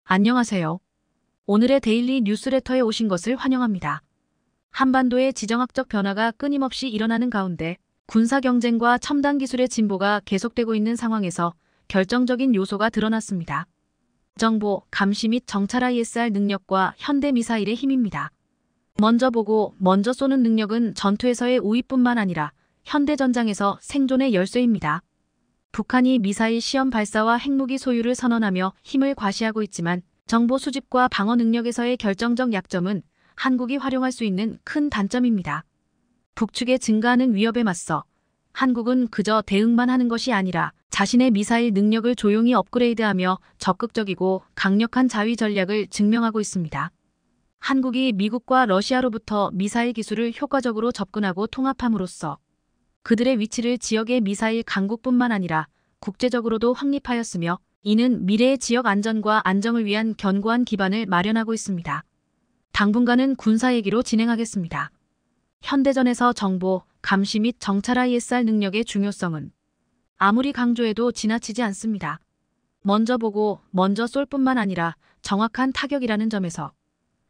안녕하세요. 오늘의 데일리 뉴스레터에 오신 것을 환영합니다. 한반도의 지정학적 변화가 끊임없이 일어나는 가운데 군사 경쟁과 첨단 기술의 진보가 계속되고 있는 상황에서 결정적인 요소가 드러났습니다. 정보, 감시 및 정찰 ISR 능력과 현대 미사일의 힘입니다. 먼저 보고 먼저 쏘는 능력은 전투에서의 우위뿐만 아니라 현대 전장에서 생존의 열쇠입니다. 북한이 미사일 시험 발사와 핵무기 소유를 선언하며 힘을 과시하고 있지만 정보 수집과 방어 능력에서의 결정적 약점은 한국이 활용할 수 있는 큰 단점입니다. 북측의 증가하는 위협에 맞서 한국은 그저 대응만 하는 것이 아니라 자신의 미사일 능력을 조용히 업그레이드하며 적극적이고 강력한 자위 전략을 증명하고 있습니다. 한국이 미국과 러시아로부터 미사일 기술을 효과적으로 접근하고 통합함으로써 그들의 위치를 지역의 미사일 강국뿐만 아니라 국제적으로도 확립하였으며 이는 미래의 지역 안전과 안정을 위한 견고한 기반을 마련하고 있습니다. 당분간은 군사 얘기로 진행하겠습니다. 현대전에서 정보, 감시 및 정찰 ISR 능력의 중요성은 아무리 강조해도 지나치지 않습니다. 먼저 보고 먼저 쏠 뿐만 아니라 정확한 타격이라는 점에서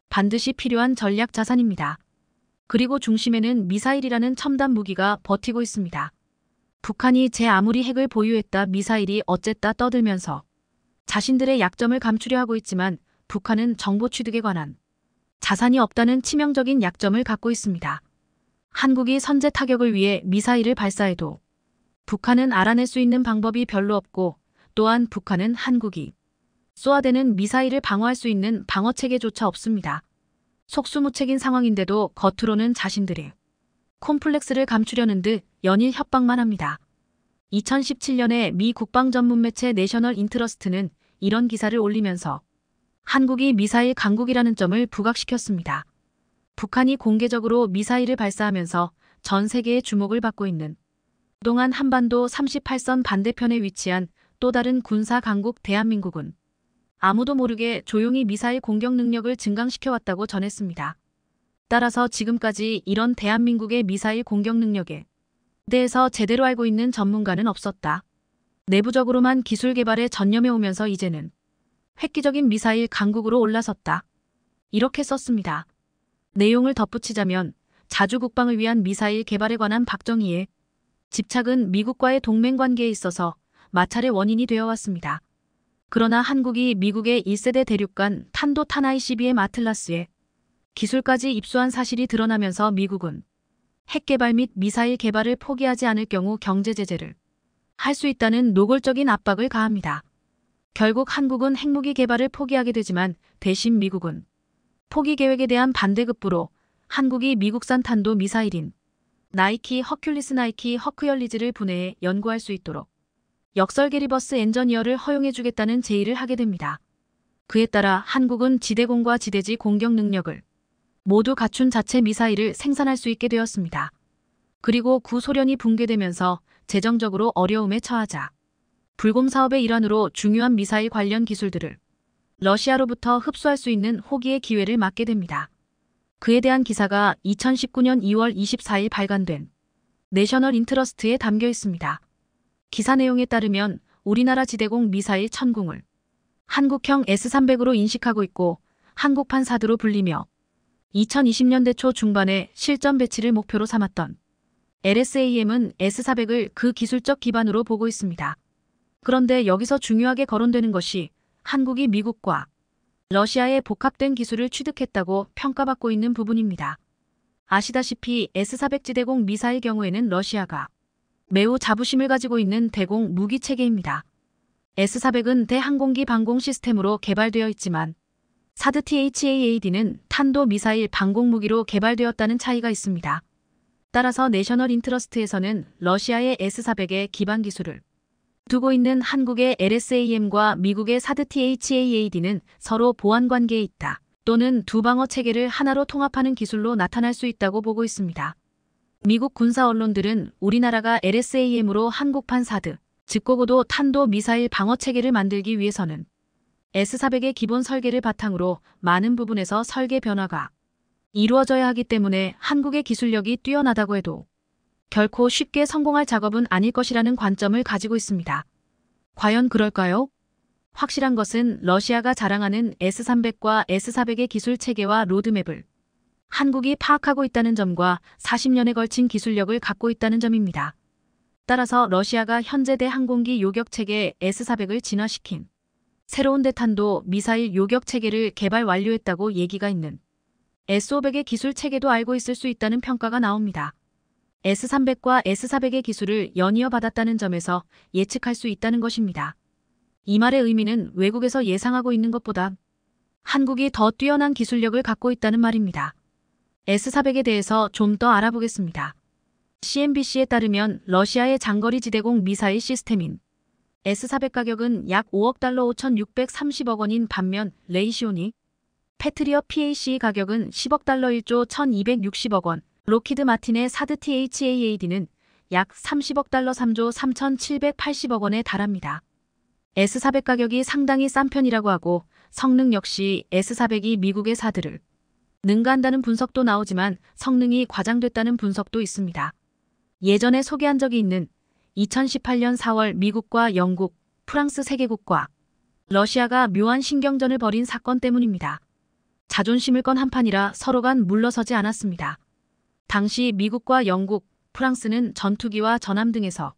반드시 필요한 전략 자산입니다. 그리고 중심에는 미사일이라는 첨단 무기가 버티고 있습니다. 북한이 제 아무리 핵을 보유했다 미사일이 어쨌다 떠들면서 자신들의 약점을 감추려 하고 있지만 북한은 정보 취득에 관한 자산이 없다는 치명적인 약점을 갖고 있습니다. 한국이 선제 타격을 위해 미사일을 발사해도 북한은 알아낼 수 있는 방법이 별로 없고 또한 북한은 한국이 쏘아대는 미사일을 방어할 수 있는 방어체계조차 없습니다. 속수무책인 상황인데도 겉으로는 자신들의 콤플렉스를 감추려는 듯 연일 협박만 합니다. 2017년에 미 국방 전문 매체 내셔널 인트러스트는 이런 기사를 올리면서 한국이 미사일 강국이라는 점을 부각시켰습니다. 북한이 공개적으로 미사일을 발사하면서 전 세계의 주목을 받고 있는 그동안 한반도 38선 반대편에 위치한 또 다른 군사 강국 대한민국은 아무도 모르게 조용히 미사일 공격 능력을 증강시켜왔다고 전했습니다. 따라서 지금까지 이런 대한민국의 미사일 공격 능력에 대해서 제대로 알고 있는 전문가는 없었다. 내부적으로만 기술 개발에 전념해 오면서 이제는 획기적인 미사일 강국으로 올라섰다. 이렇게 썼습니다. 내용을 덧붙이자면 자주 국방을 위한 미사일 개발에 관한 박정희의 집착은 미국과의 동맹 관계에 있어서 마찰의 원인이 되어 왔습니다. 그러나 한국이 미국의 1세대 대륙간 탄도탄 ICBM 아틀라스에 기술까지 입수한 사실이 드러나면서 미국은 핵 개발 및 미사일 개발을 포기하지 않을 경우 경제 제재를 할 수 있다는 노골적인 압박을 가합니다. 결국 한국은 핵무기 개발을 포기하게 되지만 대신 미국은 포기 계획에 대한 반대급부로 한국이 미국산 탄도 미사일인 나이키 허큘리스 나이키 허크열리즈를 분해해 연구할 수 있도록 역설계 리버스 엔저니어를 허용해주겠다는 제의를 하게 됩니다. 그에 따라 한국은 지대공과 지대지 공격 능력을 모두 갖춘 자체 미사일을 생산할 수 있게 되었습니다. 그리고 구소련이 붕괴되면서 재정적으로 어려움에 처하자 불곰 사업의 일환으로 중요한 미사일 관련 기술들을 러시아로부터 흡수할 수 있는 호기의 기회를 맞게 됩니다. 그에 대한 기사가 2019년 2월 24일 발간된 내셔널 인트러스트에 담겨 있습니다. 기사 내용에 따르면 우리나라 지대공 미사일 천궁을 한국형 S-300으로 인식하고 있고 한국판 사드로 불리며 2020년대 초 중반에 실전 배치를 목표로 삼았던 LSAM은 S-400을 그 기술적 기반으로 보고 있습니다. 그런데 여기서 중요하게 거론되는 것이 한국이 미국과 러시아의 복합된 기술을 취득했다고 평가받고 있는 부분입니다. 아시다시피 S-400 지대공 미사일 경우에는 러시아가 매우 자부심을 가지고 있는 대공 무기 체계입니다. S-400은 대항공기 방공 시스템으로 개발되어 있지만 사드 THAAD는 탄도 미사일 방공 무기로 개발되었다는 차이가 있습니다. 따라서 내셔널 인트러스트에서는 러시아의 S-400의 기반 기술을 두고 있는 한국의 LSAM과 미국의 사드 THAAD는 서로 보완 관계에 있다. 또는 두 방어 체계를 하나로 통합하는 기술로 나타날 수 있다고 보고 있습니다. 미국 군사 언론들은 우리나라가 LSAM으로 한국판 사드, 즉 고고도 탄도 미사일 방어 체계를 만들기 위해서는 S-400의 기본 설계를 바탕으로 많은 부분에서 설계 변화가 이루어져야 하기 때문에 한국의 기술력이 뛰어나다고 해도 결코 쉽게 성공할 작업은 아닐 것이라는 관점을 가지고 있습니다. 과연 그럴까요? 확실한 것은 러시아가 자랑하는 S-300과 S-400의 기술 체계와 로드맵을 한국이 파악하고 있다는 점과 40년에 걸친 기술력을 갖고 있다는 점입니다. 따라서 러시아가 현재 대항공기 요격 체계 S-400을 진화시킨 새로운 대탄도 미사일 요격 체계를 개발 완료했다고 얘기가 있는 S-500의 기술 체계도 알고 있을 수 있다는 평가가 나옵니다. S-300과 S-400의 기술을 연이어 받았다는 점에서 예측할 수 있다는 것입니다. 이 말의 의미는 외국에서 예상하고 있는 것보다 한국이 더 뛰어난 기술력을 갖고 있다는 말입니다. S-400에 대해서 좀 더 알아보겠습니다. CNBC에 따르면 러시아의 장거리 지대공 미사일 시스템인 S-400 가격은 약 5억 달러 5,630억 원인 반면 레이시오닉 패트리엇 PAC 가격은 10억 달러 1조 1,260억 원, 로키드 마틴의 사드 THAAD는 약 30억 달러 3조 3,780억 원에 달합니다. S-400 가격이 상당히 싼 편이라고 하고 성능 역시 S-400이 미국의 사드를 능가한다는 분석도 나오지만 성능이 과장됐다는 분석도 있습니다. 예전에 소개한 적이 있는 2018년 4월 미국과 영국, 프랑스 3개국과 러시아가 묘한 신경전을 벌인 사건 때문입니다. 자존심을 건 한판이라 서로 간 물러서지 않았습니다. 당시 미국과 영국, 프랑스는 전투기와 전함 등에서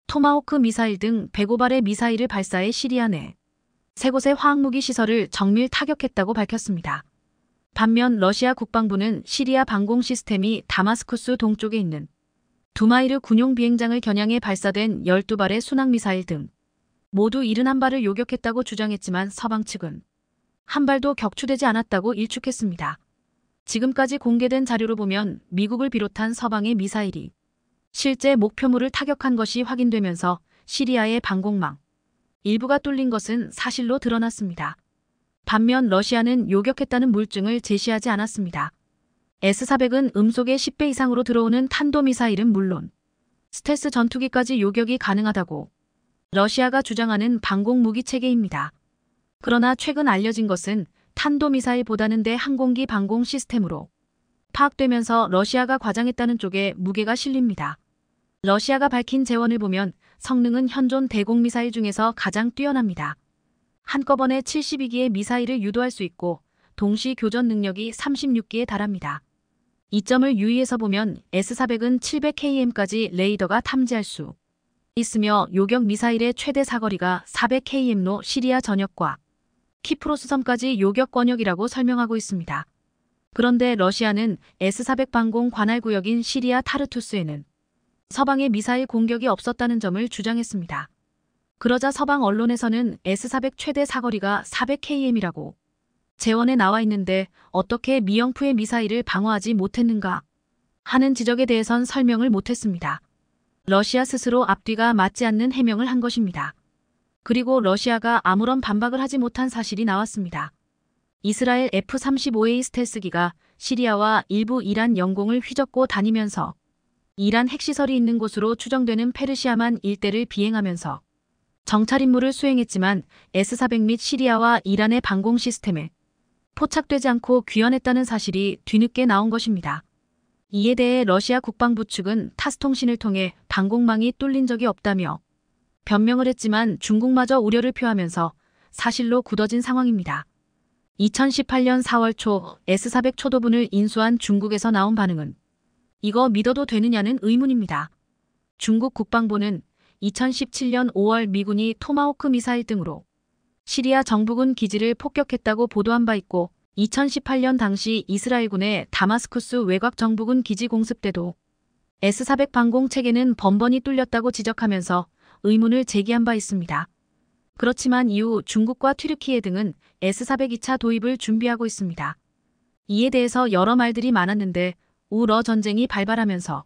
토마호크 미사일 등 105발의 미사일을 발사해 시리아 내 3곳의 화학무기 시설을 정밀 타격했다고 밝혔습니다. 반면 러시아 국방부는 시리아 방공 시스템이 다마스쿠스 동쪽에 있는 두마이르 군용 비행장을 겨냥해 발사된 12발의 순항미사일 등 모두 71발을 요격했다고 주장했지만 서방 측은 한 발도 격추되지 않았다고 일축했습니다. 지금까지 공개된 자료로 보면 미국을 비롯한 서방의 미사일이 실제 목표물을 타격한 것이 확인되면서 시리아의 방공망 일부가 뚫린 것은 사실로 드러났습니다. 반면 러시아는 요격했다는 물증을 제시하지 않았습니다. S-400은 음속의 10배 이상으로 들어오는 탄도미사일은 물론 스텔스 전투기까지 요격이 가능하다고 러시아가 주장하는 방공무기 체계입니다. 그러나 최근 알려진 것은 탄도미사일보다는 대항공기 방공 시스템으로 파악되면서 러시아가 과장했다는 쪽에 무게가 실립니다. 러시아가 밝힌 재원을 보면 성능은 현존 대공미사일 중에서 가장 뛰어납니다. 한꺼번에 72기의 미사일을 유도할 수 있고 동시 교전 능력이 36기에 달합니다. 이 점을 유의해서 보면 S-400은 700km까지 레이더가 탐지할 수 있으며 요격 미사일의 최대 사거리가 400km로 시리아 전역과 키프로스 섬까지 요격 권역이라고 설명하고 있습니다. 그런데 러시아는 S-400 방공 관할 구역인 시리아 타르투스에는 서방의 미사일 공격이 없었다는 점을 주장했습니다. 그러자 서방 언론에서는 S-400 최대 사거리가 400km이라고 재원에 나와 있는데 어떻게 미영프의 미사일을 방어하지 못했는가 하는 지적에 대해선 설명을 못했습니다. 러시아 스스로 앞뒤가 맞지 않는 해명을 한 것입니다. 그리고 러시아가 아무런 반박을 하지 못한 사실이 나왔습니다. 이스라엘 F-35A 스텔스기가 시리아와 일부 이란 영공을 휘젓고 다니면서 이란 핵시설이 있는 곳으로 추정되는 페르시아만 일대를 비행하면서 정찰 임무를 수행했지만 S-400 및 시리아와 이란의 방공 시스템에 포착되지 않고 귀환했다는 사실이 뒤늦게 나온 것입니다. 이에 대해 러시아 국방부 측은 타스 통신을 통해 방공망이 뚫린 적이 없다며 변명을 했지만 중국마저 우려를 표하면서 사실로 굳어진 상황입니다. 2018년 4월 초 S-400 초도분을 인수한 중국에서 나온 반응은 이거 믿어도 되느냐는 의문입니다. 중국 국방부는 2017년 5월 미군이 토마호크 미사일 등으로 시리아 정부군 기지를 폭격했다고 보도한 바 있고 2018년 당시 이스라엘군의 다마스쿠스 외곽 정부군 기지 공습 때도 S-400 방공 체계는 번번이 뚫렸다고 지적하면서 의문을 제기한 바 있습니다. 그렇지만 이후 중국과 튀르키예 등은 S-400 2차 도입을 준비하고 있습니다. 이에 대해서 여러 말들이 많았는데 우러 전쟁이 발발하면서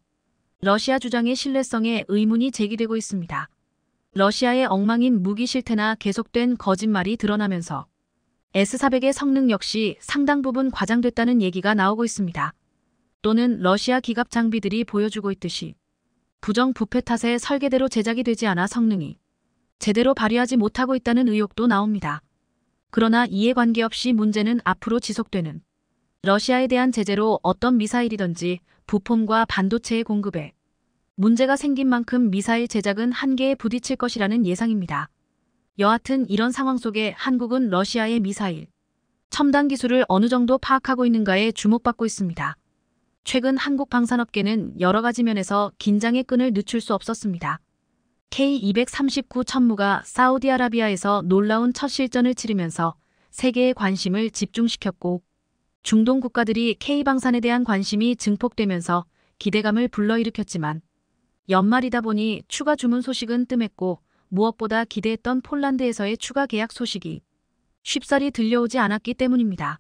러시아 주장의 신뢰성에 의문이 제기되고 있습니다. 러시아의 엉망인 무기 실태나 계속된 거짓말이 드러나면서 S-400의 성능 역시 상당 부분 과장됐다는 얘기가 나오고 있습니다. 또는 러시아 기갑 장비들이 보여주고 있듯이 부정부패 탓에 설계대로 제작이 되지 않아 성능이 제대로 발휘하지 못하고 있다는 의혹도 나옵니다. 그러나 이에 관계없이 문제는 앞으로 지속되는 러시아에 대한 제재로 어떤 미사일이든지 부품과 반도체의 공급에 문제가 생긴 만큼 미사일 제작은 한계에 부딪힐 것이라는 예상입니다. 여하튼 이런 상황 속에 한국은 러시아의 미사일, 첨단 기술을 어느 정도 파악하고 있는가에 주목받고 있습니다. 최근 한국 방산업계는 여러 가지 면에서 긴장의 끈을 늦출 수 없었습니다. K239 천무가 사우디아라비아에서 놀라운 첫 실전을 치르면서 세계의 관심을 집중시켰고, 중동 국가들이 K방산에 대한 관심이 증폭되면서 기대감을 불러일으켰지만, 연말이다 보니 추가 주문 소식은 뜸했고, 무엇보다 기대했던 폴란드에서의 추가 계약 소식이 쉽사리 들려오지 않았기 때문입니다.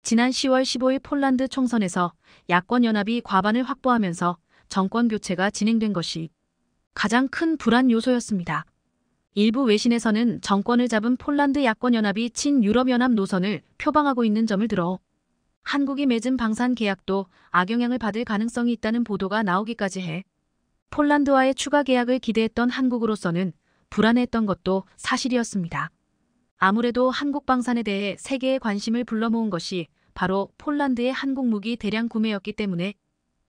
지난 10월 15일 폴란드 총선에서 야권연합이 과반을 확보하면서 정권 교체가 진행된 것이 가장 큰 불안 요소였습니다. 일부 외신에서는 정권을 잡은 폴란드 야권연합이 친유럽연합 노선을 표방하고 있는 점을 들어 한국이 맺은 방산 계약도 악영향을 받을 가능성이 있다는 보도가 나오기까지 해 폴란드와의 추가 계약을 기대했던 한국으로서는 불안해했던 것도 사실이었습니다. 아무래도 한국 방산에 대해 세계의 관심을 불러모은 것이 바로 폴란드의 한국 무기 대량 구매였기 때문에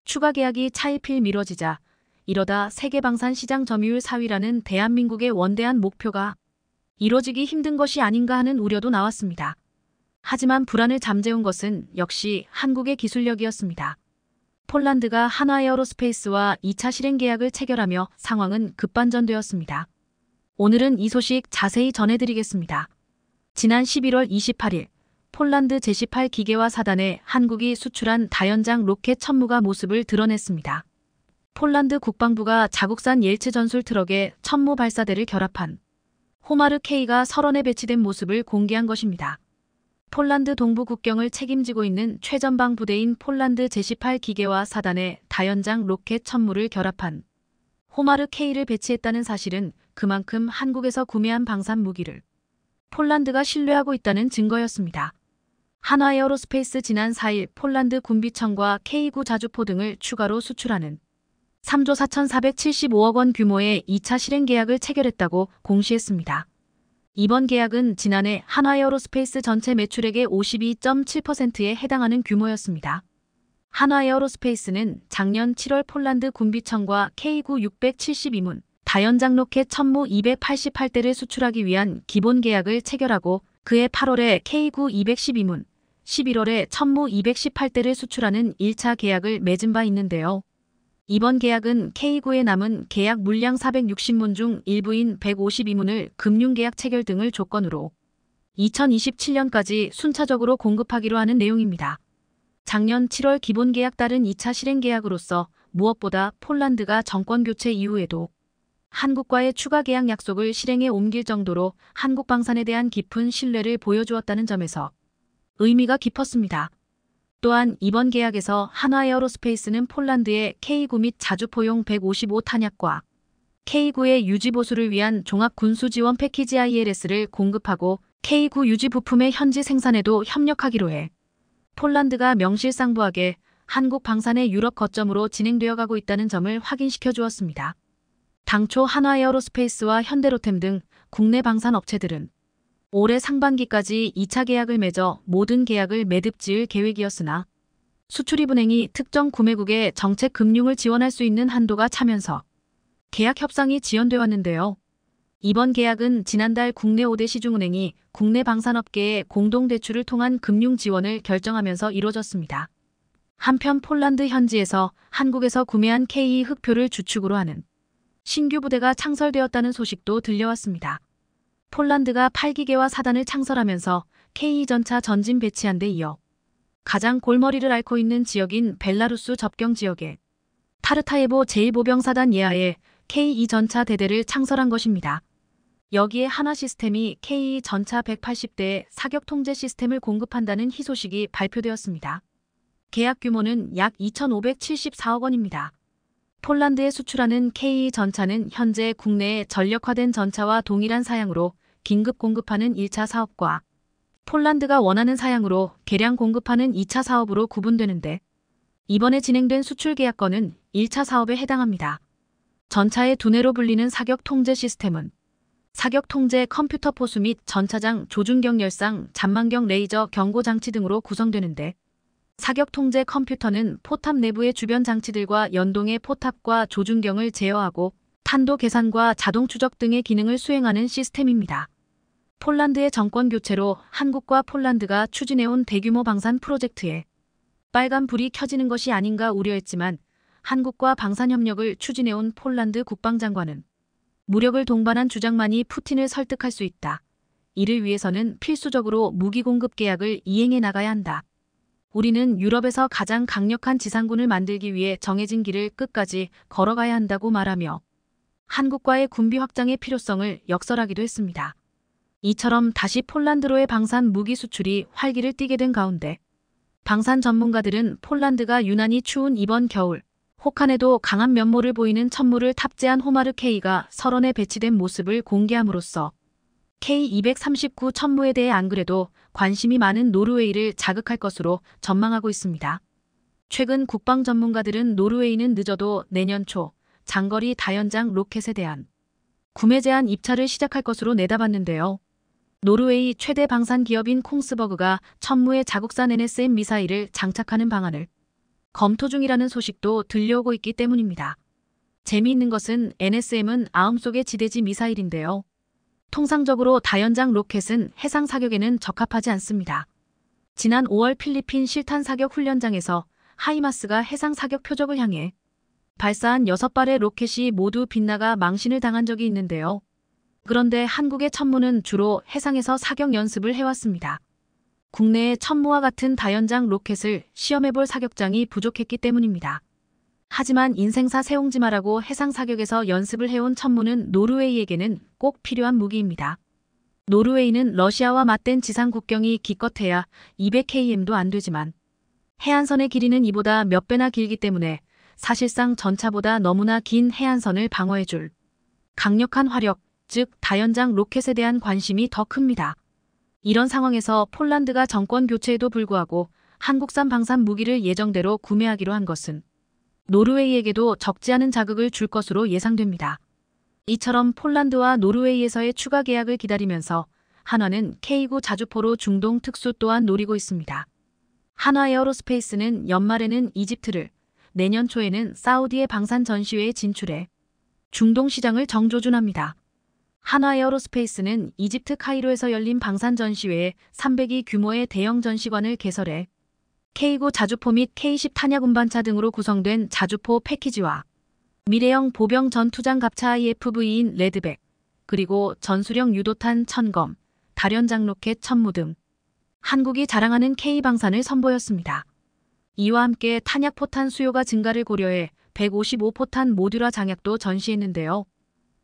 추가 계약이 차일피일 미뤄지자 이러다 세계 방산 시장 점유율 4위라는 대한민국의 원대한 목표가 이뤄지기 힘든 것이 아닌가 하는 우려도 나왔습니다. 하지만 불안을 잠재운 것은 역시 한국의 기술력이었습니다. 폴란드가 한화에어로스페이스와 2차 실행 계약을 체결하며 상황은 급반전되었습니다. 오늘은 이 소식 자세히 전해드리겠습니다. 지난 11월 28일 폴란드 제18 기계화 사단에 한국이 수출한 다연장 로켓 천무가 모습을 드러냈습니다. 폴란드 국방부가 자국산 옐츠 전술 트럭에 천무 발사대를 결합한 호마르 K가 설원에 배치된 모습을 공개한 것입니다. 폴란드 동부 국경을 책임지고 있는 최전방 부대인 폴란드 제18 기계화 사단에 다연장 로켓 천무를 결합한 호마르 K를 배치했다는 사실은 그만큼 한국에서 구매한 방산 무기를 폴란드가 신뢰하고 있다는 증거였습니다. 한화에어로스페이스 지난 4일 폴란드 군비청과 K9 자주포 등을 추가로 수출하는 3조 4,475억 원 규모의 2차 실행 계약을 체결했다고 공시했습니다. 이번 계약은 지난해 한화에어로스페이스 전체 매출액의 52.7%에 해당하는 규모였습니다. 한화에어로스페이스는 작년 7월 폴란드 군비청과 K9 672문, 다연장 로켓 천무 288대를 수출하기 위한 기본 계약을 체결하고 그해 8월에 K9 212문, 11월에 천무 218대를 수출하는 1차 계약을 맺은 바 있는데요. 이번 계약은 K9에 남은 계약 물량 460문 중 일부인 152문을 금융계약 체결 등을 조건으로 2027년까지 순차적으로 공급하기로 하는 내용입니다. 작년 7월 기본계약 따른 2차 실행계약으로서 무엇보다 폴란드가 정권교체 이후에도 한국과의 추가 계약 약속을 실행에 옮길 정도로 한국 방산에 대한 깊은 신뢰를 보여주었다는 점에서 의미가 깊었습니다. 또한 이번 계약에서 한화에어로스페이스는 폴란드의 K9 및 자주포용 155 탄약과 K9의 유지 보수를 위한 종합 군수 지원 패키지 ILS를 공급하고 K9 유지 부품의 현지 생산에도 협력하기로 해 폴란드가 명실상부하게 한국 방산의 유럽 거점으로 진행되어 가고 있다는 점을 확인시켜 주었습니다. 당초 한화에어로스페이스와 현대로템 등 국내 방산 업체들은 올해 상반기까지 2차 계약을 맺어 모든 계약을 매듭 지을 계획이었으나 수출입은행이 특정 구매국에 정책 금융을 지원할 수 있는 한도가 차면서 계약 협상이 지연돼 왔는데요. 이번 계약은 지난달 국내 5대 시중은행이 국내 방산업계의 공동대출을 통한 금융 지원을 결정하면서 이루어졌습니다. 한편 폴란드 현지에서 한국에서 구매한 K2 흑표를 주축으로 하는 신규 부대가 창설되었다는 소식도 들려왔습니다. 폴란드가 8기계화 사단을 창설하면서 K2 전차 전진 배치한 데 이어 가장 골머리를 앓고 있는 지역인 벨라루스 접경 지역에 타르타예보 제1보병사단 예하에 K2 전차 대대를 창설한 것입니다. 여기에 한화시스템이 K2 전차 180대의 사격 통제 시스템을 공급한다는 희소식이 발표되었습니다. 계약 규모는 약 2,574억 원입니다. 폴란드에 수출하는 K2 전차는 현재 국내에 전력화된 전차와 동일한 사양으로 긴급 공급하는 1차 사업과 폴란드가 원하는 사양으로 개량 공급하는 2차 사업으로 구분되는데 이번에 진행된 수출 계약건은 1차 사업에 해당합니다. 전차의 두뇌로 불리는 사격 통제 시스템은 사격 통제 컴퓨터 포수 및 전차장 조준경 열상, 잔망경 레이저 경고 장치 등으로 구성되는데 사격 통제 컴퓨터는 포탑 내부의 주변 장치들과 연동해 포탑과 조준경을 제어하고 탄도 계산과 자동 추적 등의 기능을 수행하는 시스템입니다. 폴란드의 정권 교체로 한국과 폴란드가 추진해온 대규모 방산 프로젝트에 빨간 불이 켜지는 것이 아닌가 우려했지만 한국과 방산 협력을 추진해온 폴란드 국방장관은 무력을 동반한 주장만이 푸틴을 설득할 수 있다. 이를 위해서는 필수적으로 무기 공급 계약을 이행해 나가야 한다. 우리는 유럽에서 가장 강력한 지상군을 만들기 위해 정해진 길을 끝까지 걸어가야 한다고 말하며 한국과의 군비 확장의 필요성을 역설하기도 했습니다. 이처럼 다시 폴란드로의 방산 무기 수출이 활기를 띠게 된 가운데 방산 전문가들은 폴란드가 유난히 추운 이번 겨울 혹한에도 강한 면모를 보이는 천무를 탑재한 호마르 K가 설원에 배치된 모습을 공개함으로써 K239 천무에 대해 안 그래도 관심이 많은 노르웨이를 자극할 것으로 전망하고 있습니다. 최근 국방 전문가들은 노르웨이는 늦어도 내년 초 장거리 다연장 로켓에 대한 구매 제한 입찰을 시작할 것으로 내다봤는데요. 노르웨이 최대 방산 기업인 콩스버그가 천무에 자국산 NSM 미사일을 장착하는 방안을 검토 중이라는 소식도 들려오고 있기 때문입니다. 재미있는 것은 NSM은 아음속의 지대지 미사일인데요. 통상적으로 다연장 로켓은 해상 사격에는 적합하지 않습니다. 지난 5월 필리핀 실탄 사격 훈련장에서 하이마스가 해상 사격 표적을 향해 발사한 6발의 로켓이 모두 빗나가 망신을 당한 적이 있는데요. 그런데 한국의 천무는 주로 해상에서 사격 연습을 해왔습니다. 국내에 천무와 같은 다연장 로켓을 시험해볼 사격장이 부족했기 때문입니다. 하지만 인생사 세옹지마라고 해상 사격에서 연습을 해온 천무는 노르웨이에게는 꼭 필요한 무기입니다. 노르웨이는 러시아와 맞댄 지상 국경이 기껏해야 200km도 안 되지만 해안선의 길이는 이보다 몇 배나 길기 때문에 사실상 전차보다 너무나 긴 해안선을 방어해줄 강력한 화력, 즉 다연장 로켓에 대한 관심이 더 큽니다. 이런 상황에서 폴란드가 정권 교체에도 불구하고 한국산 방산 무기를 예정대로 구매하기로 한 것은 노르웨이에게도 적지 않은 자극을 줄 것으로 예상됩니다. 이처럼 폴란드와 노르웨이에서의 추가 계약을 기다리면서 한화는 K9 자주포로 중동 특수 또한 노리고 있습니다. 한화 에어로스페이스는 연말에는 이집트를, 내년 초에는 사우디의 방산 전시회에 진출해 중동 시장을 정조준합니다. 한화 에어로스페이스는 이집트 카이로에서 열린 방산 전시회에 300이 규모의 대형 전시관을 개설해 K9 자주포 및 K10 탄약 운반차 등으로 구성된 자주포 패키지와 미래형 보병 전투장 갑차 IFV인 레드백, 그리고 전술형 유도탄 천검, 다련장 로켓 천무 등 한국이 자랑하는 K방산을 선보였습니다. 이와 함께 탄약 포탄 수요가 증가를 고려해 155포탄 모듈화 장약도 전시했는데요.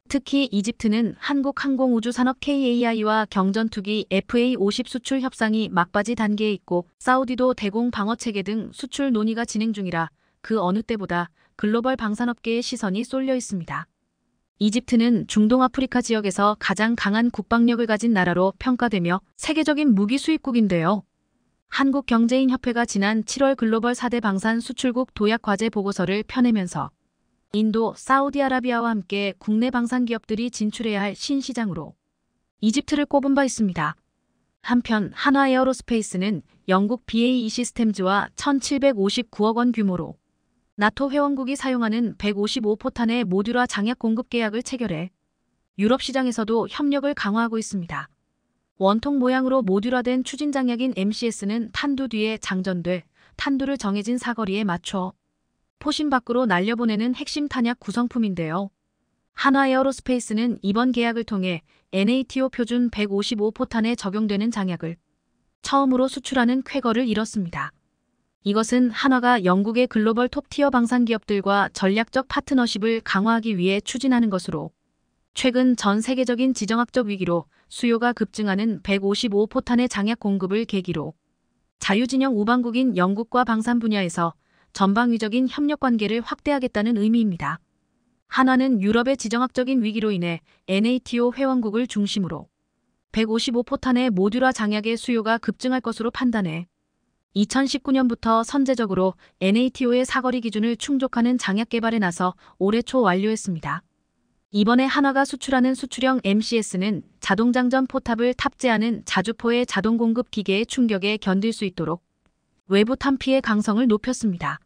특히 이집트는 한국항공우주산업 KAI와 경전투기 FA-50 수출 협상이 막바지 단계에 있고 사우디도 대공 방어체계 등 수출 논의가 진행 중이라 그 어느 때보다 글로벌 방산업계의 시선이 쏠려 있습니다. 이집트는 중동 아프리카 지역에서 가장 강한 국방력을 가진 나라로 평가되며 세계적인 무기 수입국인데요. 한국경제인협회가 지난 7월 글로벌 4대 방산 수출국 도약 과제 보고서를 펴내면서 인도, 사우디아라비아와 함께 국내 방산 기업들이 진출해야 할 신시장으로 이집트를 꼽은 바 있습니다. 한편 한화 에어로스페이스는 영국 BAE 시스템즈와 1,759억 원 규모로 나토 회원국이 사용하는 155포탄의 모듈화 장약 공급 계약을 체결해 유럽 시장에서도 협력을 강화하고 있습니다. 원통 모양으로 모듈화된 추진 장약인 MCS는 탄두 뒤에 장전돼 탄두를 정해진 사거리에 맞춰 포심 밖으로 날려보내는 핵심 탄약 구성품인데요. 한화 에어로스페이스는 이번 계약을 통해 NATO 표준 155포탄에 적용되는 장약을 처음으로 수출하는 쾌거를 이뤘습니다. 이것은 한화가 영국의 글로벌 톱티어 방산 기업들과 전략적 파트너십을 강화하기 위해 추진하는 것으로 최근 전 세계적인 지정학적 위기로 수요가 급증하는 155포탄의 장약 공급을 계기로 자유진영 우방국인 영국과 방산 분야에서 전방위적인 협력 관계를 확대하겠다는 의미입니다. 한화는 유럽의 지정학적인 위기로 인해 NATO 회원국을 중심으로 155포탄의 모듈화 장약의 수요가 급증할 것으로 판단해 2019년부터 선제적으로 NATO의 사거리 기준을 충족하는 장약 개발에 나서 올해 초 완료했습니다. 이번에 한화가 수출하는 수출형 MCS는 자동장전 포탑을 탑재하는 자주포의 자동 공급 기계의 충격에 견딜 수 있도록 외부 탄피의 강성을 높였습니다.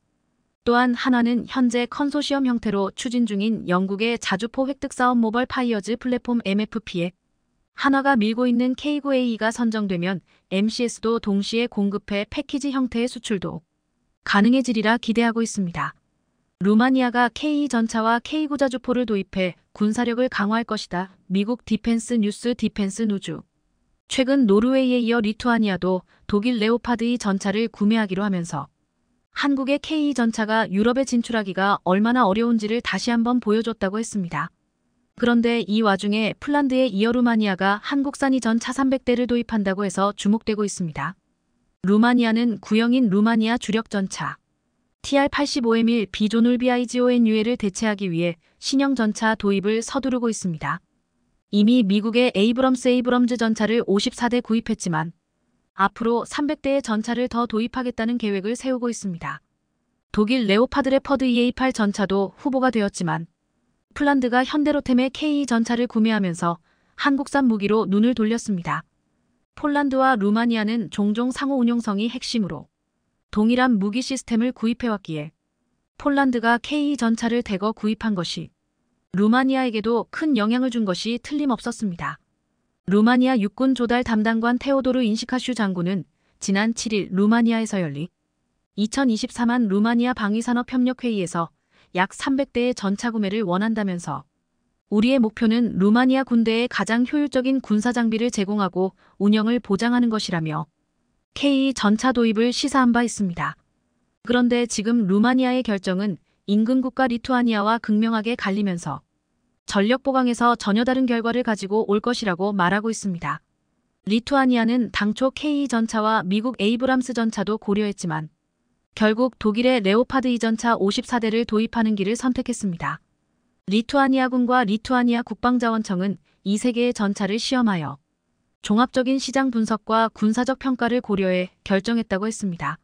또한 한화는 현재 컨소시엄 형태로 추진 중인 영국의 자주포 획득 사업 모벌 파이어즈 플랫폼 MFP에 한화가 밀고 있는 K9A가 선정되면 MCS도 동시에 공급해 패키지 형태의 수출도 가능해지리라 기대하고 있습니다. 루마니아가 K2 전차와 K9 자주포를 도입해 군사력을 강화할 것이다. 미국 디펜스 뉴스 디펜스 누주. 최근 노르웨이에 이어 리투아니아도 독일 레오파드 2 전차를 구매하기로 하면서 한국의 K2 전차가 유럽에 진출하기가 얼마나 어려운지를 다시 한번 보여줬다고 했습니다. 그런데 이 와중에 폴란드에 이어 루마니아가 한국산 이전 차 300대를 도입한다고 해서 주목되고 있습니다. 루마니아는 구형인 루마니아 주력 전차 TR-85M1 비조놀 BIGONUA를 대체하기 위해 신형 전차 도입을 서두르고 있습니다. 이미 미국의 에이브럼즈 전차를 54대 구입했지만 앞으로 300대의 전차를 더 도입하겠다는 계획을 세우고 있습니다. 독일 레오파드 레퍼드 EA8 전차도 후보가 되었지만 폴란드가 현대로템의 K2 전차를 구매하면서 한국산 무기로 눈을 돌렸습니다. 폴란드와 루마니아는 종종 상호 운용성이 핵심으로 동일한 무기 시스템을 구입해왔기에 폴란드가 K2 전차를 대거 구입한 것이 루마니아에게도 큰 영향을 준 것이 틀림없었습니다. 루마니아 육군 조달 담당관 테오도르 인시카슈 장군은 지난 7일 루마니아에서 열린 2024만 루마니아 방위산업협력회의에서 약 300대의 전차 구매를 원한다면서 우리의 목표는 루마니아 군대에 가장 효율적인 군사 장비를 제공하고 운영을 보장하는 것이라며 K2 전차 도입을 시사한 바 있습니다. 그런데 지금 루마니아의 결정은 인근 국가 리투아니아와 극명하게 갈리면서 전력 보강에서 전혀 다른 결과를 가지고 올 것이라고 말하고 있습니다. 리투아니아는 당초 K2 전차와 미국 에이브람스 전차도 고려했지만 결국 독일의 레오파드 2 전차 54대를 도입하는 길을 선택했습니다. 리투아니아군과 리투아니아 국방자원청은 이 세 개의 전차를 시험하여 종합적인 시장 분석과 군사적 평가를 고려해 결정했다고 했습니다.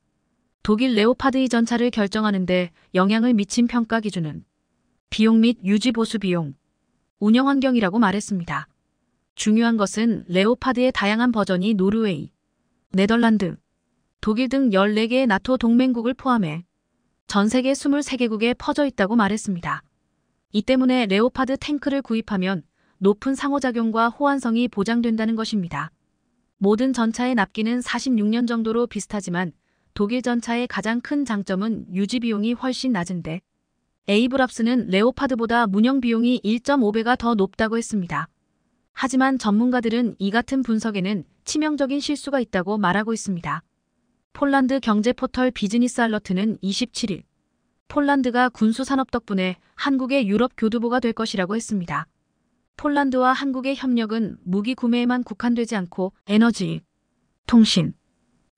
독일 레오파드 2 전차를 결정하는 데 영향을 미친 평가 기준은 비용 및 유지 보수 비용, 운영 환경이라고 말했습니다. 중요한 것은 레오파드의 다양한 버전이 노르웨이, 네덜란드, 독일 등 14개의 나토 동맹국을 포함해 전 세계 23개국에 퍼져 있다고 말했습니다. 이 때문에 레오파드 탱크를 구입하면 높은 상호작용과 호환성이 보장된다는 것입니다. 모든 전차의 납기는 46년 정도로 비슷하지만 독일 전차의 가장 큰 장점은 유지 비용이 훨씬 낮은데 에이브랍스는 레오파드보다 운영 비용이 1.5배가 더 높다고 했습니다. 하지만 전문가들은 이 같은 분석에는 치명적인 실수가 있다고 말하고 있습니다. 폴란드 경제 포털 비즈니스 알러트는 27일 폴란드가 군수산업 덕분에 한국의 유럽 교두보가 될 것이라고 했습니다. 폴란드와 한국의 협력은 무기 구매에만 국한되지 않고 에너지, 통신,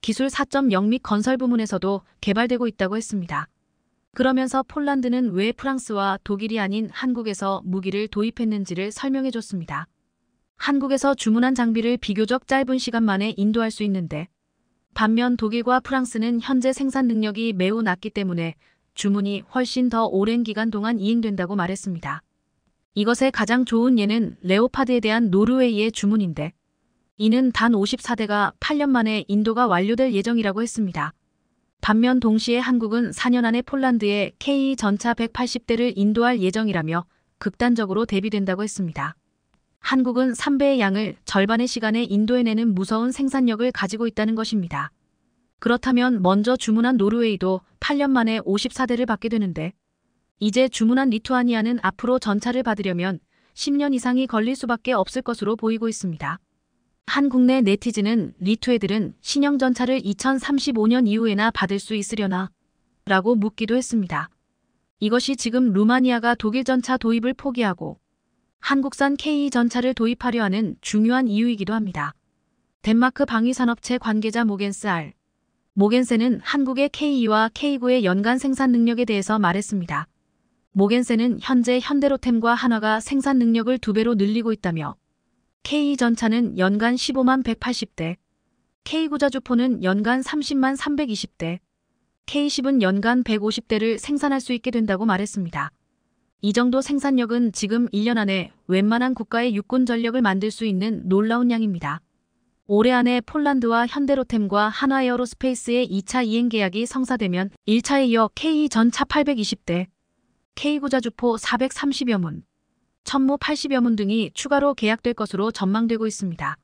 기술 4.0 및 건설 부문에서도 개발되고 있다고 했습니다. 그러면서 폴란드는 왜 프랑스와 독일이 아닌 한국에서 무기를 도입했는지를 설명해줬습니다. 한국에서 주문한 장비를 비교적 짧은 시간 만에 인도할 수 있는데 반면 독일과 프랑스는 현재 생산 능력이 매우 낮기 때문에 주문이 훨씬 더 오랜 기간 동안 이행된다고 말했습니다. 이것의 가장 좋은 예는 레오파드에 대한 노르웨이의 주문인데 이는 단 54대가 8년 만에 인도가 완료될 예정이라고 했습니다. 반면 동시에 한국은 4년 안에 폴란드에 K2 전차 180대를 인도할 예정이라며 극단적으로 대비된다고 했습니다. 한국은 3배의 양을 절반의 시간에 인도해내는 무서운 생산력을 가지고 있다는 것입니다. 그렇다면 먼저 주문한 노르웨이도 8년 만에 54대를 받게 되는데 이제 주문한 리투아니아는 앞으로 전차를 받으려면 10년 이상이 걸릴 수밖에 없을 것으로 보이고 있습니다. 한 국내 네티즌은 리투 애들은 신형 전차를 2035년 이후에나 받을 수 있으려나? 라고 묻기도 했습니다. 이것이 지금 루마니아가 독일 전차 도입을 포기하고 한국산 K2 전차를 도입하려 하는 중요한 이유이기도 합니다. 덴마크 방위산업체 관계자 모겐센은 한국의 K2와 K9의 연간 생산 능력에 대해서 말했습니다. 모겐센은 현재 현대로템과 한화가 생산 능력을 2배로 늘리고 있다며 K2 전차는 연간 15만 180대, K9 자주포는 연간 30만 320대, K10은 연간 150대를 생산할 수 있게 된다고 말했습니다. 이 정도 생산력은 지금 1년 안에 웬만한 국가의 육군 전력을 만들 수 있는 놀라운 양입니다. 올해 안에 폴란드와 현대로템과 한화에어로스페이스의 2차 이행 계약이 성사되면 1차에 이어 K2 전차 820대, K9 자주포 430여 문, 천무 80여 문 등이 추가로 계약될 것으로 전망되고 있습니다.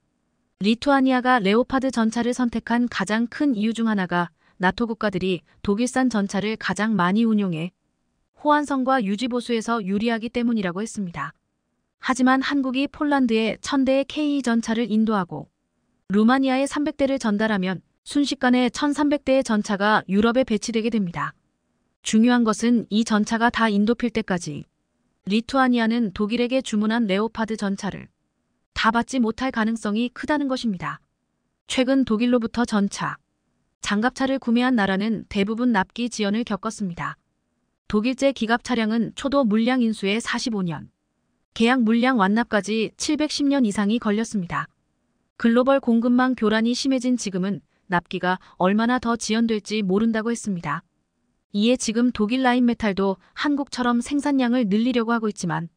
리투아니아가 레오파드 전차를 선택한 가장 큰 이유 중 하나가 나토 국가들이 독일산 전차를 가장 많이 운용해 호환성과 유지보수에서 유리하기 때문이라고 했습니다. 하지만 한국이 폴란드에 1000대의 K 전차를 인도하고 루마니아에 300대를 전달하면 순식간에 1300대의 전차가 유럽에 배치되게 됩니다. 중요한 것은 이 전차가 다 인도필 때까지 리투아니아는 독일에게 주문한 레오파드 전차를 다 받지 못할 가능성이 크다는 것입니다. 최근 독일로부터 전차, 장갑차를 구매한 나라는 대부분 납기 지연을 겪었습니다. 독일제 기갑 차량은 초도 물량 인수에 45년, 계약 물량 완납까지 710년 이상이 걸렸습니다. 글로벌 공급망 교란이 심해진 지금은 납기가 얼마나 더 지연될지 모른다고 했습니다. 이에 지금 독일 라인메탈도 한국처럼 생산량을 늘리려고 하고 있지만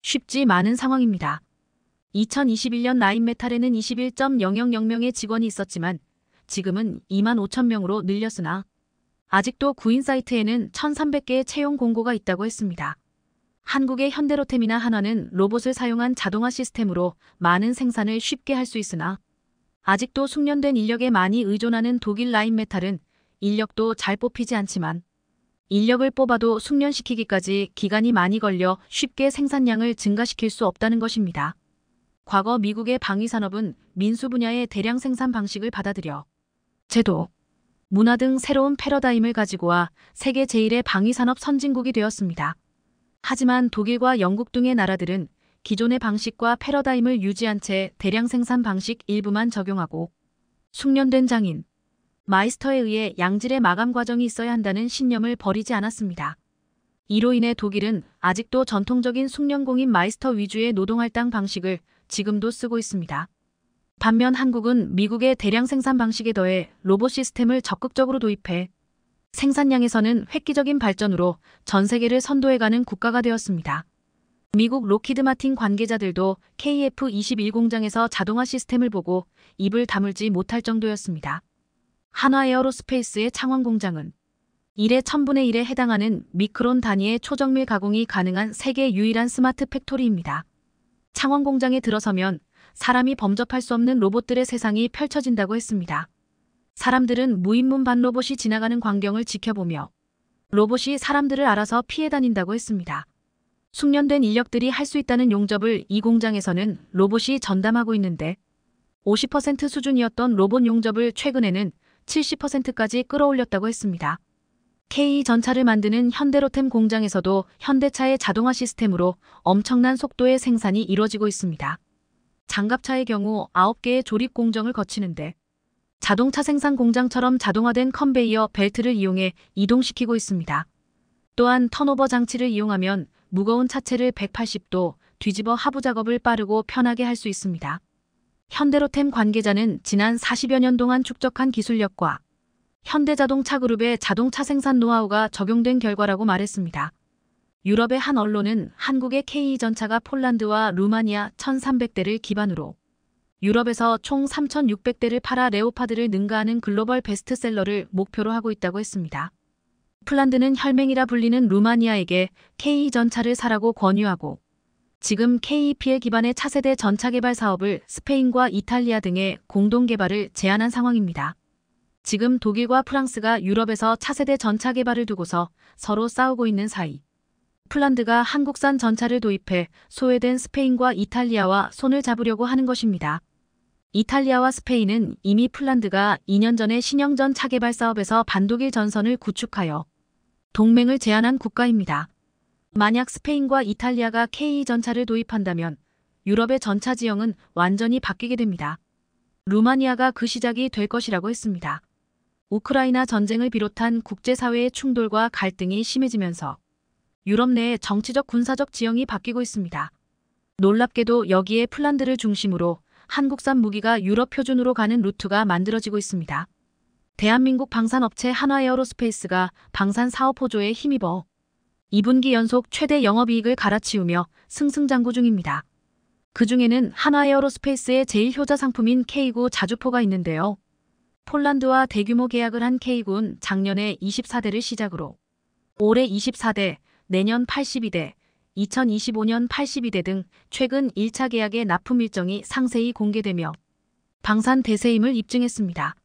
쉽지 않은 상황입니다. 2021년 라인메탈에는 21.000명의 직원이 있었지만 지금은 25,000명으로 늘렸으나 아직도 구인 사이트에는 1,300개의 채용 공고가 있다고 했습니다. 한국의 현대로템이나 한화는 로봇을 사용한 자동화 시스템으로 많은 생산을 쉽게 할 수 있으나 아직도 숙련된 인력에 많이 의존하는 독일 라인메탈은 인력도 잘 뽑히지 않지만 인력을 뽑아도 숙련시키기까지 기간이 많이 걸려 쉽게 생산량을 증가시킬 수 없다는 것입니다. 과거 미국의 방위산업은 민수 분야의 대량 생산 방식을 받아들여 제도, 문화 등 새로운 패러다임을 가지고 와 세계 제1의 방위산업 선진국이 되었습니다. 하지만 독일과 영국 등의 나라들은 기존의 방식과 패러다임을 유지한 채 대량 생산 방식 일부만 적용하고 숙련된 장인, 마이스터에 의해 양질의 마감 과정이 있어야 한다는 신념을 버리지 않았습니다. 이로 인해 독일은 아직도 전통적인 숙련공인 마이스터 위주의 노동할당 방식을 지금도 쓰고 있습니다. 반면 한국은 미국의 대량 생산 방식에 더해 로봇 시스템을 적극적으로 도입해 생산량에서는 획기적인 발전으로 전 세계를 선도해가는 국가가 되었습니다. 미국 로키드 마틴 관계자들도 KF-21 공장에서 자동화 시스템을 보고 입을 다물지 못할 정도였습니다. 한화 에어로스페이스의 창원 공장은 1의 1000분의 1에 해당하는 미크론 단위의 초정밀 가공이 가능한 세계 유일한 스마트 팩토리입니다. 창원 공장에 들어서면 사람이 범접할 수 없는 로봇들의 세상이 펼쳐진다고 했습니다. 사람들은 무인문 반 로봇이 지나가는 광경을 지켜보며 로봇이 사람들을 알아서 피해 다닌다고 했습니다. 숙련된 인력들이 할 수 있다는 용접을 이 공장에서는 로봇이 전담하고 있는데 50% 수준이었던 로봇 용접을 최근에는 70%까지 끌어올렸다고 했습니다. K전차를 만드는 현대로템 공장에서도 현대차의 자동화 시스템으로 엄청난 속도의 생산이 이루어지고 있습니다. 장갑차의 경우 9개의 조립 공정을 거치는데 자동차 생산 공장처럼 자동화된 컨베이어 벨트를 이용해 이동시키고 있습니다. 또한 턴오버 장치를 이용하면 무거운 차체를 180도 뒤집어 하부 작업을 빠르고 편하게 할 수 있습니다. 현대로템 관계자는 지난 40여 년 동안 축적한 기술력과 현대자동차 그룹의 자동차 생산 노하우가 적용된 결과라고 말했습니다. 유럽의 한 언론은 한국의 K전차가 폴란드와 루마니아 1,300대를 기반으로 유럽에서 총 3,600대를 팔아 레오파드를 능가하는 글로벌 베스트셀러를 목표로 하고 있다고 했습니다. 폴란드는 혈맹이라 불리는 루마니아에게 K전차를 사라고 권유하고 지금 KEPL 기반의 차세대 전차 개발 사업을 스페인과 이탈리아 등의 공동 개발을 제안한 상황입니다. 지금 독일과 프랑스가 유럽에서 차세대 전차 개발을 두고서 서로 싸우고 있는 사이 폴란드가 한국산 전차를 도입해 소외된 스페인과 이탈리아와 손을 잡으려고 하는 것입니다. 이탈리아와 스페인은 이미 폴란드가 2년 전에 신형전 차 개발 사업에서 반독일 전선을 구축하여 동맹을 제안한 국가입니다. 만약 스페인과 이탈리아가 K전차를 도입한다면 유럽의 전차 지형은 완전히 바뀌게 됩니다. 루마니아가 그 시작이 될 것이라고 했습니다. 우크라이나 전쟁을 비롯한 국제사회의 충돌과 갈등이 심해지면서 유럽 내의 정치적 군사적 지형이 바뀌고 있습니다. 놀랍게도 여기에 폴란드를 중심으로 한국산 무기가 유럽 표준으로 가는 루트가 만들어지고 있습니다. 대한민국 방산업체 한화에어로스페이스가 방산 사업 호조에 힘입어 2분기 연속 최대 영업이익을 갈아치우며 승승장구 중입니다. 그 중에는 한화에어로스페이스의 제일 효자 상품인 K9 자주포가 있는데요. 폴란드와 대규모 계약을 한 K9는 작년에 24대를 시작으로 올해 24대, 내년 82대, 2025년 82대 등 최근 1차 계약의 납품 일정이 상세히 공개되며 방산 대세임을 입증했습니다.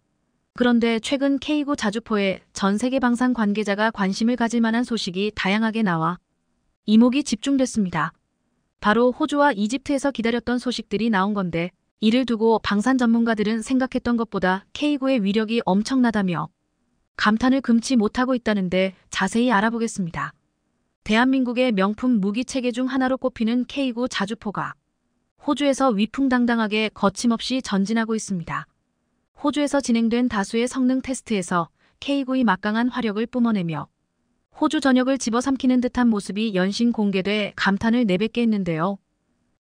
그런데 최근 K9 자주포에 전 세계 방산 관계자가 관심을 가질 만한 소식이 다양하게 나와 이목이 집중됐습니다. 바로 호주와 이집트에서 기다렸던 소식들이 나온 건데 이를 두고 방산 전문가들은 생각했던 것보다 K9의 위력이 엄청나다며 감탄을 금치 못하고 있다는데 자세히 알아보겠습니다. 대한민국의 명품 무기 체계 중 하나로 꼽히는 K9 자주포가 호주에서 위풍당당하게 거침없이 전진하고 있습니다. 호주에서 진행된 다수의 성능 테스트에서 K9의 막강한 화력을 뿜어내며 호주 전역을 집어삼키는 듯한 모습이 연신 공개돼 감탄을 내뱉게 했는데요.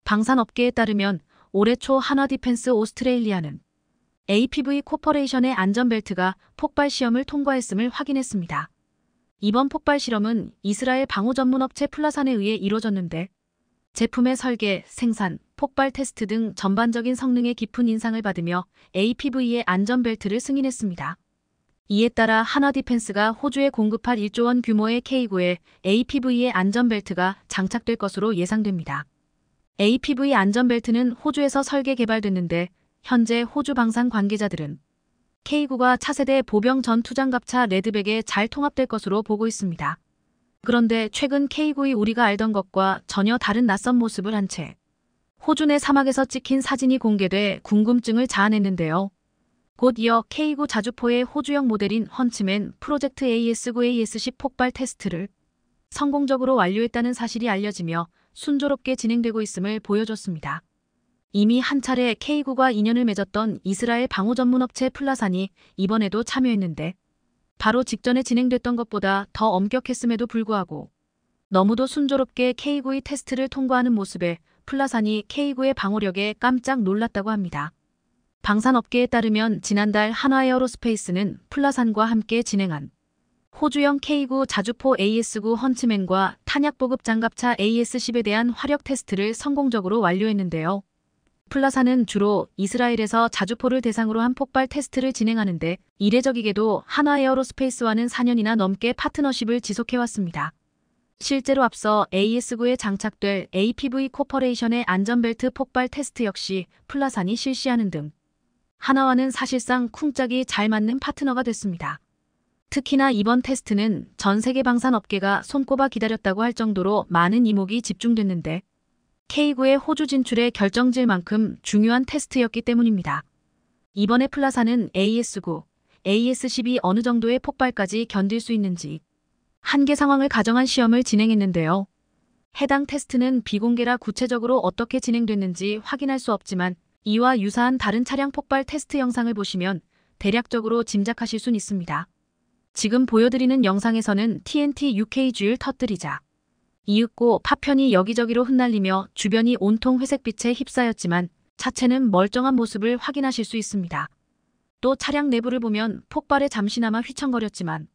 방산업계에 따르면 올해 초 한화디펜스 오스트레일리아는 APV 코퍼레이션의 안전벨트가 폭발 시험을 통과했음을 확인했습니다. 이번 폭발 실험은 이스라엘 방호 전문업체 플라산에 의해 이루어졌는데 제품의 설계, 생산, 폭발 테스트 등 전반적인 성능에 깊은 인상을 받으며 APV의 안전벨트를 승인했습니다. 이에 따라 한화디펜스가 호주에 공급할 1조 원 규모의 K9에 APV의 안전벨트가 장착될 것으로 예상됩니다. APV 안전벨트는 호주에서 설계 개발됐는데 현재 호주 방산 관계자들은 K9가 차세대 보병 전투장갑차 레드백에 잘 통합될 것으로 보고 있습니다. 그런데 최근 K9이 우리가 알던 것과 전혀 다른 낯선 모습을 한 채 호주 내 사막에서 찍힌 사진이 공개돼 궁금증을 자아냈는데요. 곧 이어 K9 자주포의 호주형 모델인 헌츠맨 프로젝트 AS9 AS10 폭발 테스트를 성공적으로 완료했다는 사실이 알려지며 순조롭게 진행되고 있음을 보여줬습니다. 이미 한 차례 K9과 인연을 맺었던 이스라엘 방호 전문업체 플라산이 이번에도 참여했는데 바로 직전에 진행됐던 것보다 더 엄격했음에도 불구하고 너무도 순조롭게 K9의 테스트를 통과하는 모습에 플라산이 K9의 방호력에 깜짝 놀랐다고 합니다. 방산업계에 따르면 지난달 한화에어로스페이스는 플라산과 함께 진행한 호주형 K9 자주포 AS9 헌츠맨과 탄약보급 장갑차 AS10에 대한 화력 테스트를 성공적으로 완료했는데요. 플라산은 주로 이스라엘에서 자주포를 대상으로 한 폭발 테스트를 진행하는데 이례적이게도 한화에어로스페이스와는 4년이나 넘게 파트너십을 지속해왔습니다. 실제로 앞서 AS9에 장착될 APV 코퍼레이션의 안전벨트 폭발 테스트 역시 플라산이 실시하는 등 하나와는 사실상 쿵짝이 잘 맞는 파트너가 됐습니다. 특히나 이번 테스트는 전 세계 방산업계가 손꼽아 기다렸다고 할 정도로 많은 이목이 집중됐는데 K9의 호주 진출에 결정질 만큼 중요한 테스트였기 때문입니다. 이번에 플라산은 AS9, AS10이 어느 정도의 폭발까지 견딜 수 있는지 한계 상황을 가정한 시험을 진행했는데요. 해당 테스트는 비공개라 구체적으로 어떻게 진행됐는지 확인할 수 없지만 이와 유사한 다른 차량 폭발 테스트 영상을 보시면 대략적으로 짐작하실 순 있습니다. 지금 보여드리는 영상에서는 TNT UKG를 터뜨리자 이윽고 파편이 여기저기로 흩날리며 주변이 온통 회색빛에 휩싸였지만 차체는 멀쩡한 모습을 확인하실 수 있습니다. 또 차량 내부를 보면 폭발에 잠시나마 휘청거렸지만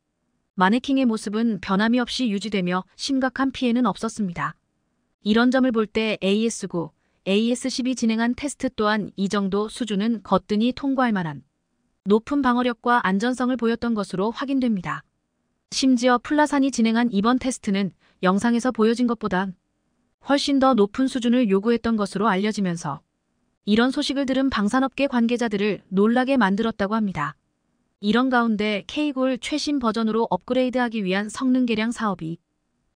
마네킹의 모습은 변함이 없이 유지되며 심각한 피해는 없었습니다. 이런 점을 볼 때 AS9, AS10이 진행한 테스트 또한 이 정도 수준은 거뜬히 통과할 만한 높은 방어력과 안전성을 보였던 것으로 확인됩니다. 심지어 플라산이 진행한 이번 테스트는 영상에서 보여진 것보다 훨씬 더 높은 수준을 요구했던 것으로 알려지면서 이런 소식을 들은 방산업계 관계자들을 놀라게 만들었다고 합니다. 이런 가운데 K9를 최신 버전으로 업그레이드하기 위한 성능 개량 사업이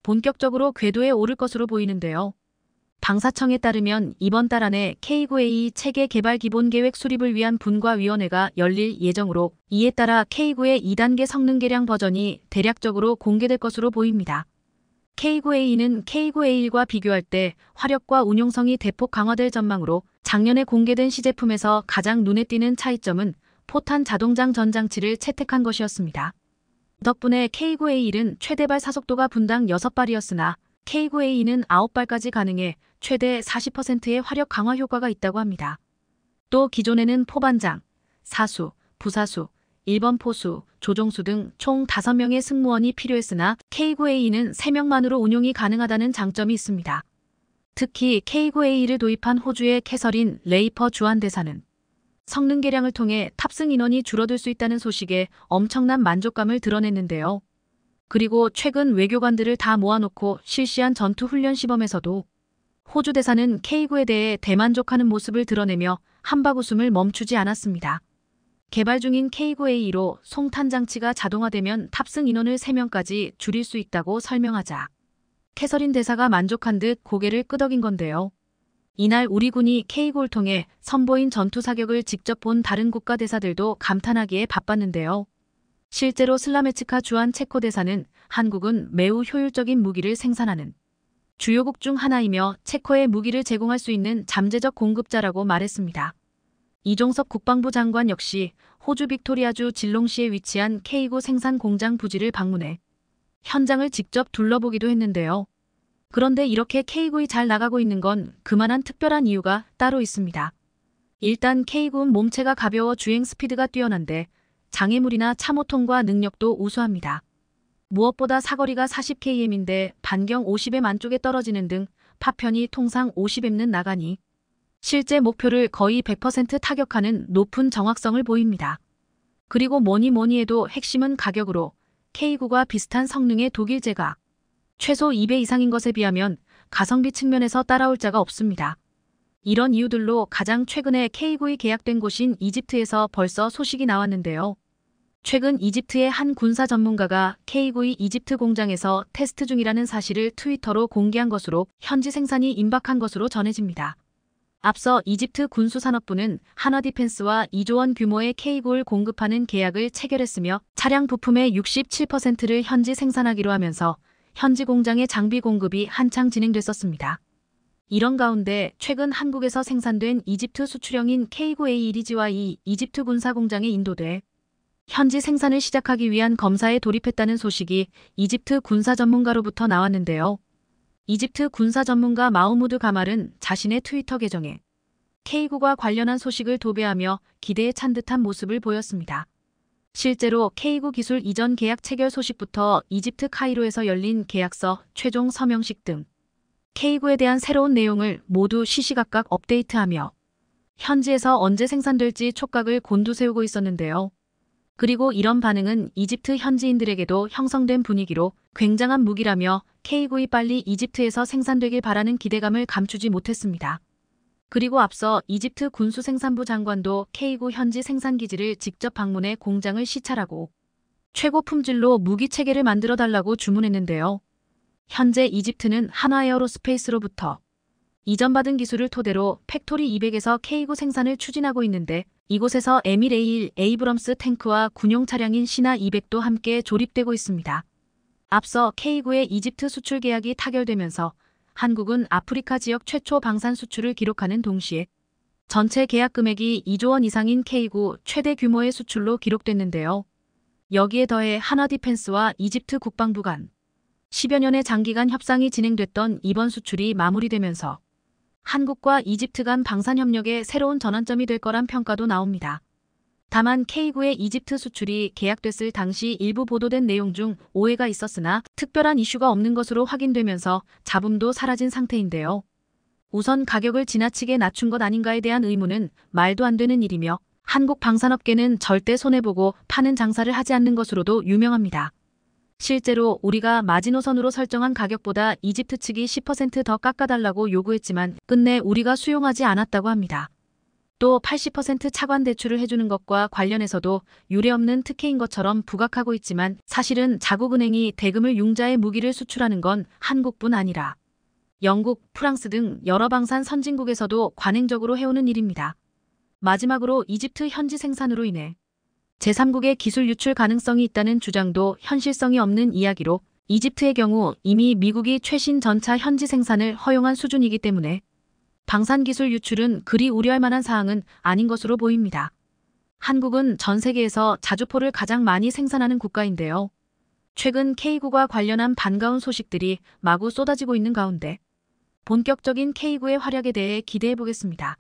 본격적으로 궤도에 오를 것으로 보이는데요. 방사청에 따르면 이번 달 안에 K9A 체계 개발 기본 계획 수립을 위한 분과위원회가 열릴 예정으로 이에 따라 K9의 2단계 성능 개량 버전이 대략적으로 공개될 것으로 보입니다. K9A는 K9A1과 비교할 때 화력과 운용성이 대폭 강화될 전망으로 작년에 공개된 시제품에서 가장 눈에 띄는 차이점은 포탄 자동장 전장치를 채택한 것이었습니다. 덕분에 K9A1은 최대발 사속도가 분당 6발이었으나 K9A2는 9발까지 가능해 최대 40%의 화력 강화 효과가 있다고 합니다. 또 기존에는 포반장, 사수, 부사수, 1번 포수, 조종수 등 총 5명의 승무원이 필요했으나 K9A2는 3명만으로 운용이 가능하다는 장점이 있습니다. 특히 K9A2를 도입한 호주의 캐서린 레이퍼 주한대사는 성능 개량을 통해 탑승 인원이 줄어들 수 있다는 소식에 엄청난 만족감을 드러냈는데요. 그리고 최근 외교관들을 다 모아놓고 실시한 전투 훈련 시범에서도 호주 대사는 K9에 대해 대만족하는 모습을 드러내며 한바구음을 멈추지 않았습니다. 개발 중인 K9A로 송탄 장치가 자동화되면 탑승 인원을 3명까지 줄일 수 있다고 설명하자 캐서린 대사가 만족한 듯 고개를 끄덕인 건데요. 이날 우리 군이 K9를 통해 선보인 전투 사격을 직접 본 다른 국가 대사들도 감탄하기에 바빴는데요. 실제로 슬라메츠카 주한 체코 대사는 한국은 매우 효율적인 무기를 생산하는 주요국 중 하나이며 체코에 무기를 제공할 수 있는 잠재적 공급자라고 말했습니다. 이종섭 국방부 장관 역시 호주 빅토리아주 질롱시에 위치한 K9 생산 공장 부지를 방문해 현장을 직접 둘러보기도 했는데요. 그런데 이렇게 K9이 잘 나가고 있는 건 그만한 특별한 이유가 따로 있습니다. 일단 K9는 몸체가 가벼워 주행 스피드가 뛰어난데 장애물이나 참호 통과 능력도 우수합니다. 무엇보다 사거리가 40km인데 반경 50m 안쪽에 떨어지는 등 파편이 통상 50m는 나가니 실제 목표를 거의 100% 타격하는 높은 정확성을 보입니다. 그리고 뭐니 해도 핵심은 가격으로 K9가 비슷한 성능의 독일 제가 최소 2배 이상인 것에 비하면 가성비 측면에서 따라올 자가 없습니다. 이런 이유들로 가장 최근에 K9이 계약된 곳인 이집트에서 벌써 소식이 나왔는데요. 최근 이집트의 한 군사 전문가가 K9이 이집트 공장에서 테스트 중이라는 사실을 트위터로 공개한 것으로 현지 생산이 임박한 것으로 전해집니다. 앞서 이집트 군수산업부는 한화디펜스와 2조 원 규모의 K9를 공급하는 계약을 체결했으며 차량 부품의 67%를 현지 생산하기로 하면서 현지 공장의 장비 공급이 한창 진행됐었습니다. 이런 가운데 최근 한국에서 생산된 이집트 수출형인 K9A 리지와 이 이집트 군사 공장에 인도돼 현지 생산을 시작하기 위한 검사에 돌입했다는 소식이 이집트 군사 전문가로부터 나왔는데요. 이집트 군사 전문가 마우무드 가말은 자신의 트위터 계정에 K9과 관련한 소식을 도배하며 기대에 찬 듯한 모습을 보였습니다. 실제로 K9 기술 이전 계약 체결 소식부터 이집트 카이로에서 열린 계약서 최종 서명식 등 K9에 대한 새로운 내용을 모두 시시각각 업데이트하며 현지에서 언제 생산될지 촉각을 곤두세우고 있었는데요. 그리고 이런 반응은 이집트 현지인들에게도 형성된 분위기로 굉장한 무기라며 K9이 빨리 이집트에서 생산되길 바라는 기대감을 감추지 못했습니다. 그리고 앞서 이집트 군수생산부 장관도 K9 현지 생산기지를 직접 방문해 공장을 시찰하고 최고 품질로 무기 체계를 만들어 달라고 주문했는데요. 현재 이집트는 한화에어로스페이스로부터 이전받은 기술을 토대로 팩토리 200에서 K9 생산을 추진하고 있는데 이곳에서 에밀 에이브럼스 탱크와 군용 차량인 시나 200도 함께 조립되고 있습니다. 앞서 K9의 이집트 수출 계약이 타결되면서 한국은 아프리카 지역 최초 방산 수출을 기록하는 동시에 전체 계약 금액이 2조 원 이상인 K9 최대 규모의 수출로 기록됐는데요. 여기에 더해 한화디펜스와 이집트 국방부 간 10여 년의 장기간 협상이 진행됐던 이번 수출이 마무리되면서 한국과 이집트 간 방산 협력의 새로운 전환점이 될 거란 평가도 나옵니다. 다만 K9의 이집트 수출이 계약됐을 당시 일부 보도된 내용 중 오해가 있었으나 특별한 이슈가 없는 것으로 확인되면서 잡음도 사라진 상태인데요. 우선 가격을 지나치게 낮춘 것 아닌가에 대한 의문은 말도 안 되는 일이며 한국 방산업계는 절대 손해보고 파는 장사를 하지 않는 것으로도 유명합니다. 실제로 우리가 마지노선으로 설정한 가격보다 이집트 측이 10% 더 깎아달라고 요구했지만 끝내 우리가 수용하지 않았다고 합니다. 또 80% 차관 대출을 해주는 것과 관련해서도 유례없는 특혜인 것처럼 부각하고 있지만 사실은 자국은행이 대금을 융자의 무기를 수출하는 건 한국뿐 아니라 영국, 프랑스 등 여러 방산 선진국에서도 관행적으로 해오는 일입니다. 마지막으로 이집트 현지 생산으로 인해 제3국의 기술 유출 가능성이 있다는 주장도 현실성이 없는 이야기로 이집트의 경우 이미 미국이 최신 전차 현지 생산을 허용한 수준이기 때문에 방산기술 유출은 그리 우려할 만한 사항은 아닌 것으로 보입니다. 한국은 전 세계에서 자주포를 가장 많이 생산하는 국가인데요. 최근 K9과 관련한 반가운 소식들이 마구 쏟아지고 있는 가운데 본격적인 K9의 활약에 대해 기대해보겠습니다.